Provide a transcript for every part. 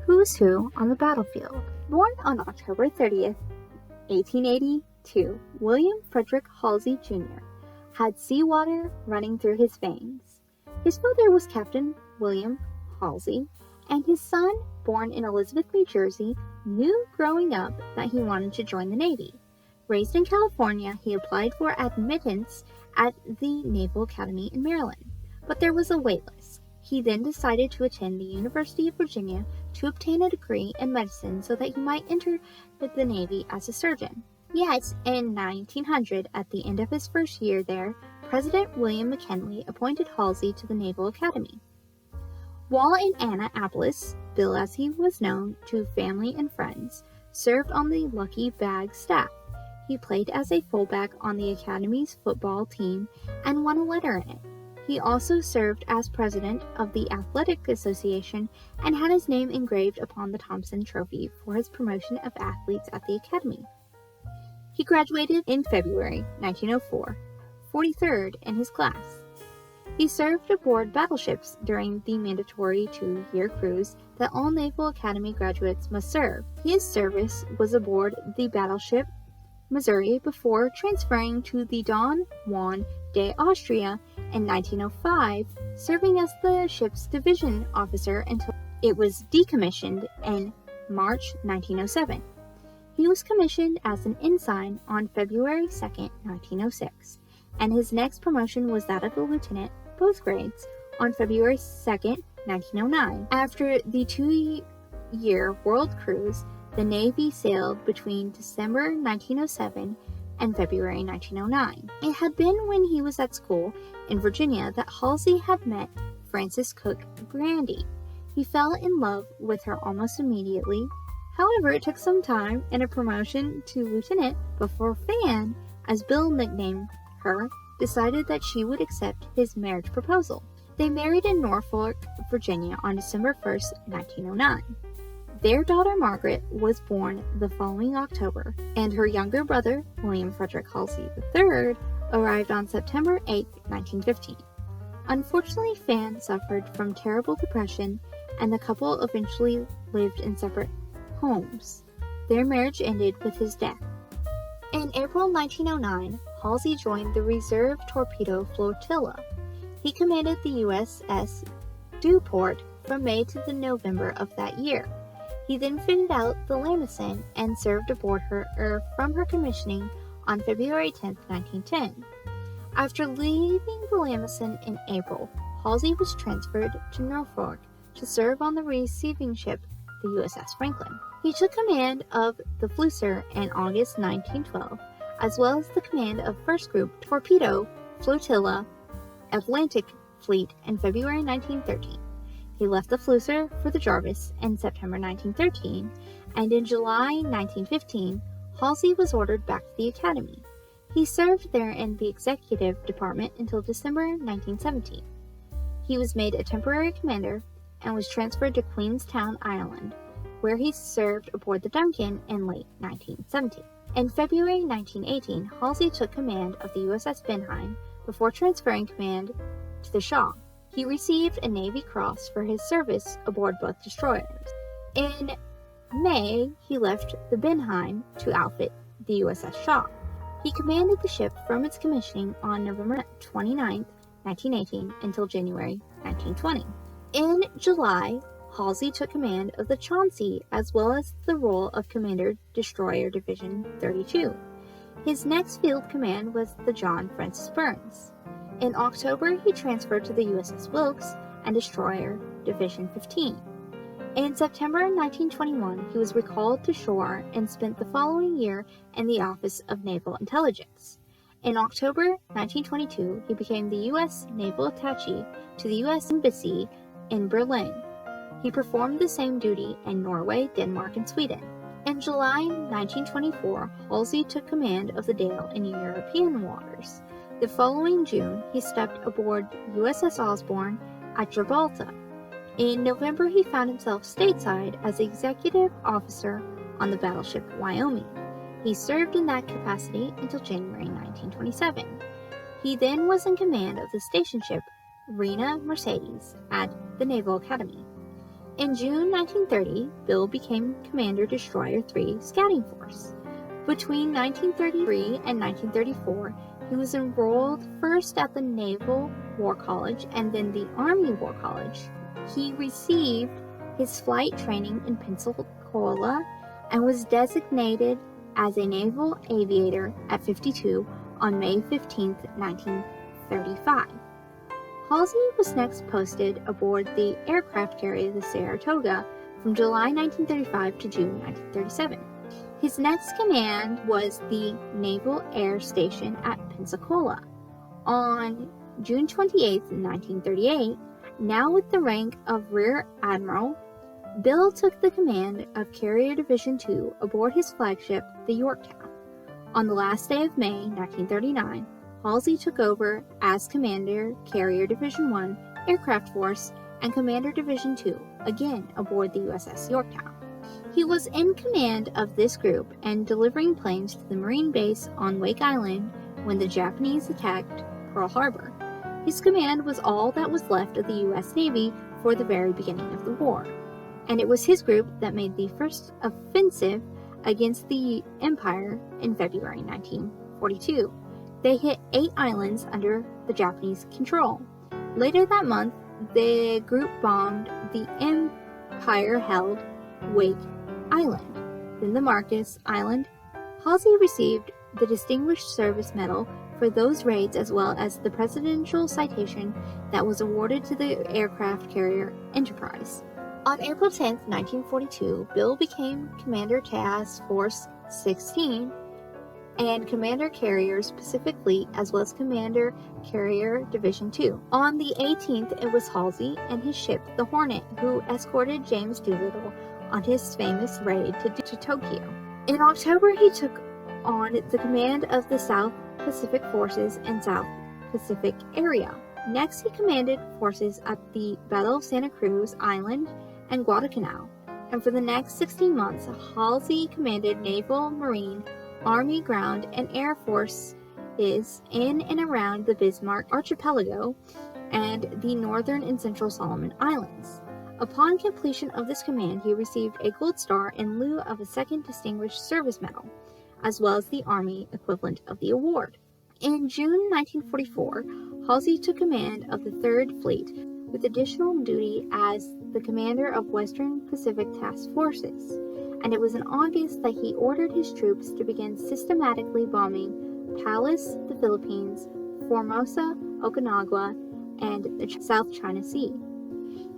Who's Who on the Battlefield. Born on October 30th, 1882, William Fredrick Halsey Jr. had seawater running through his veins. His father was Captain William Halsey, and his son, born in Elizabeth, New Jersey, knew growing up that he wanted to join the Navy. Raised in California, he applied for admittance at the Naval Academy in Maryland, but there was a wait list. He then decided to attend the University of Virginia to obtain a degree in medicine so that he might enter the Navy as a surgeon. Yet, in 1900, at the end of his first year there, President William McKinley appointed Halsey to the Naval Academy. While in Annapolis, Bill, as he was known to family and friends, served on the Lucky Bag staff. He played as a fullback on the Academy's football team and won a letter in it. He also served as president of the Athletic Association and had his name engraved upon the Thompson Trophy for his promotion of athletes at the Academy. He graduated in February 1904, 43rd in his class. He served aboard battleships during the mandatory 2-year cruise that all Naval Academy graduates must serve. His service was aboard the battleship Missouri before transferring to the Don Juan de Austria in 1905, serving as the ship's division officer until it was decommissioned in March 1907. He was commissioned as an ensign on February 2, 1906, and his next promotion was that of a lieutenant, both grades, on February 2, 1909. After the 2-year world cruise, the Navy sailed between December 1907 and February 1909. It had been when he was at school in Virginia that Halsey had met Frances Cook Brandy. He fell in love with her almost immediately. However, it took some time and a promotion to lieutenant before Fan, as Bill nicknamed her, decided that she would accept his marriage proposal. They married in Norfolk, Virginia on December 1, 1909. Their daughter Margaret was born the following October, and her younger brother, William Fredrick Halsey III, arrived on September 8, 1915. Unfortunately, Fan suffered from terrible depression, and the couple eventually lived in separate homes. Their marriage ended with his death. In April 1909, Halsey joined the Reserve Torpedo Flotilla. He commanded the USS Newport from May to the November of that year. He then fitted out the Lamison and served aboard her from her commissioning on February 10, 1910. After leaving the Lamison in April, Halsey was transferred to Norfolk to serve on the receiving ship, the USS Franklin. He took command of the Flusser in August 1912, as well as the command of First Group Torpedo Flotilla Atlantic Fleet in February 1913. He left the Flusser for the Jarvis in September 1913, and in July 1915, Halsey was ordered back to the Academy. He served there in the executive department until December 1917. He was made a temporary commander and was transferred to Queenstown, Ireland, where he served aboard the Duncan in late 1917. In February 1918, Halsey took command of the USS Benheim before transferring command to the Shaw. He received a Navy Cross for his service aboard both destroyers. In May, he left the Benheim to outfit the USS Shaw. He commanded the ship from its commissioning on November 29, 1918 until January 1920. In July, Halsey took command of the Chauncey as well as the role of Commander Destroyer Division 32. His next field command was the John Francis Burns. In October, he transferred to the USS Wilkes and Destroyer Division 15. In September 1921, he was recalled to shore and spent the following year in the Office of Naval Intelligence. In October 1922, he became the U.S. Naval Attaché to the U.S. Embassy in Berlin. He performed the same duty in Norway, Denmark, and Sweden. In July 1924, Halsey took command of the Dale in European waters. The following June, he stepped aboard USS Osborne at Gibraltar. In November, he found himself stateside as executive officer on the battleship Wyoming. He served in that capacity until January 1927. He then was in command of the station ship Reina Mercedes at the Naval Academy. In June 1930, Bill became Commander Destroyer 3 Scouting Force. Between 1933 and 1934, he was enrolled first at the Naval War College and then the Army War College. He received his flight training in Pensacola and was designated as a naval aviator at 52 on May 15, 1935. Halsey was next posted aboard the aircraft carrier the Saratoga from July 1935 to June 1937. His next command was the Naval Air Station at Pensacola. On June 28, 1938, now with the rank of Rear Admiral, Bill took the command of Carrier Division 2 aboard his flagship, the Yorktown. On the last day of May 1939, Halsey took over as Commander Carrier Division 1 Aircraft Force and Commander Division 2, again aboard the USS Yorktown. He was in command of this group and delivering planes to the Marine base on Wake Island when the Japanese attacked Pearl Harbor. His command was all that was left of the U.S. Navy for the very beginning of the war, and it was his group that made the first offensive against the Empire in February 1942. They hit 8 islands under the Japanese control. Later that month, the group bombed the Empire-held Wake Island, then the Marcus Island. Halsey received the Distinguished Service Medal for those raids as well as the Presidential Citation that was awarded to the aircraft carrier Enterprise. On April 10, 1942, Bill became Commander Task Force 16 and Commander Carriers Pacific Fleet, as well as Commander Carrier Division 2. On the 18th, it was Halsey and his ship, the Hornet, who escorted James Doolittle on his famous raid to Tokyo. In October, he took on the command of the South Pacific Forces and South Pacific area. Next, he commanded forces at the Battle of Santa Cruz Island and Guadalcanal. And for the next 16 months, Halsey commanded Naval, Marine, Army, Ground, and Air Forces in and around the Bismarck Archipelago and the Northern and Central Solomon Islands. Upon completion of this command, he received a Gold Star in lieu of a Second Distinguished Service Medal, as well as the Army equivalent of the award. In June 1944, Halsey took command of the 3rd Fleet, with additional duty as the commander of Western Pacific Task Forces, and it was in August that he ordered his troops to begin systematically bombing Palos, the Philippines, Formosa, Okinawa, and the South China Sea.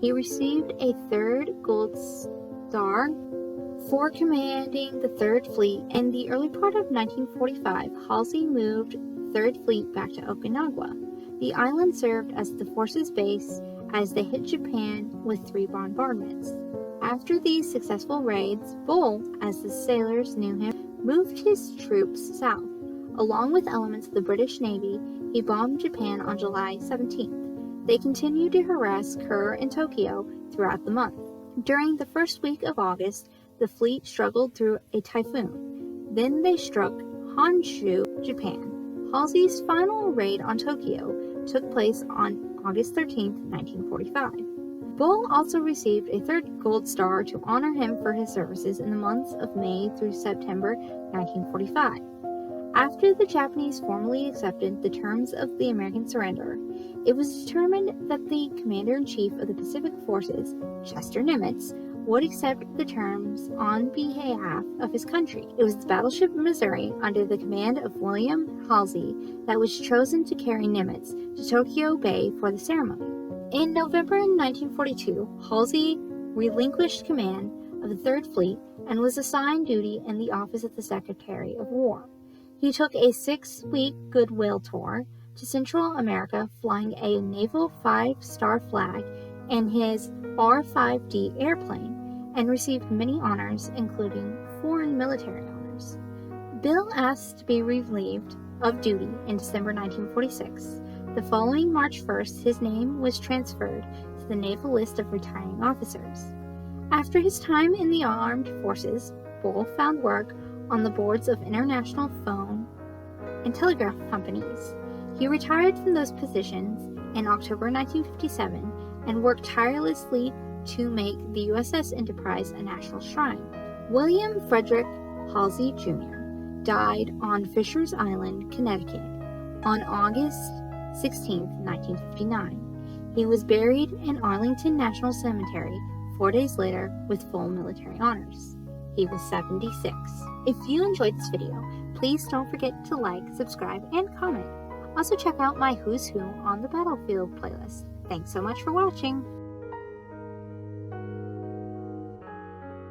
He received a 3rd Gold Star for commanding the 3rd Fleet. In the early part of 1945, Halsey moved 3rd Fleet back to Okinawa. The island served as the force's base as they hit Japan with 3 bombardments. After these successful raids, Bull, as the sailors knew him, moved his troops south. Along with elements of the British Navy, he bombed Japan on July 17th. They continued to harass Kure and Tokyo throughout the month. During the first week of August, the fleet struggled through a typhoon. Then they struck Honshu, Japan. Halsey's final raid on Tokyo took place on August 13, 1945. Bull also received a 3rd Gold Star to honor him for his services in the months of May through September 1945. After the Japanese formally accepted the terms of the American surrender, it was determined that the Commander-in-Chief of the Pacific Forces, Chester Nimitz, would accept the terms on behalf of his country. It was the battleship Missouri, under the command of William Halsey, that was chosen to carry Nimitz to Tokyo Bay for the ceremony. In November 1942, Halsey relinquished command of the 3rd Fleet and was assigned duty in the office of the Secretary of War. He took a 6-week goodwill tour to Central America, flying a naval 5-star flag in his R-5D airplane, and received many honors, including foreign military honors. Bill asked to be relieved of duty in December 1946. The following March 1st, his name was transferred to the naval list of retiring officers. After his time in the armed forces, Bull found work on the boards of international phone and telegraph companies. He retired from those positions in October 1957 and worked tirelessly to make the USS Enterprise a national shrine. William Fredrick Halsey Jr. died on Fisher's Island, Connecticut, on August 16, 1959. He was buried in Arlington National Cemetery 4 days later with full military honors. He was 76. If you enjoyed this video, please don't forget to like, subscribe, and comment. Also check out my Who's Who on the Battlefield playlist. Thanks so much for watching.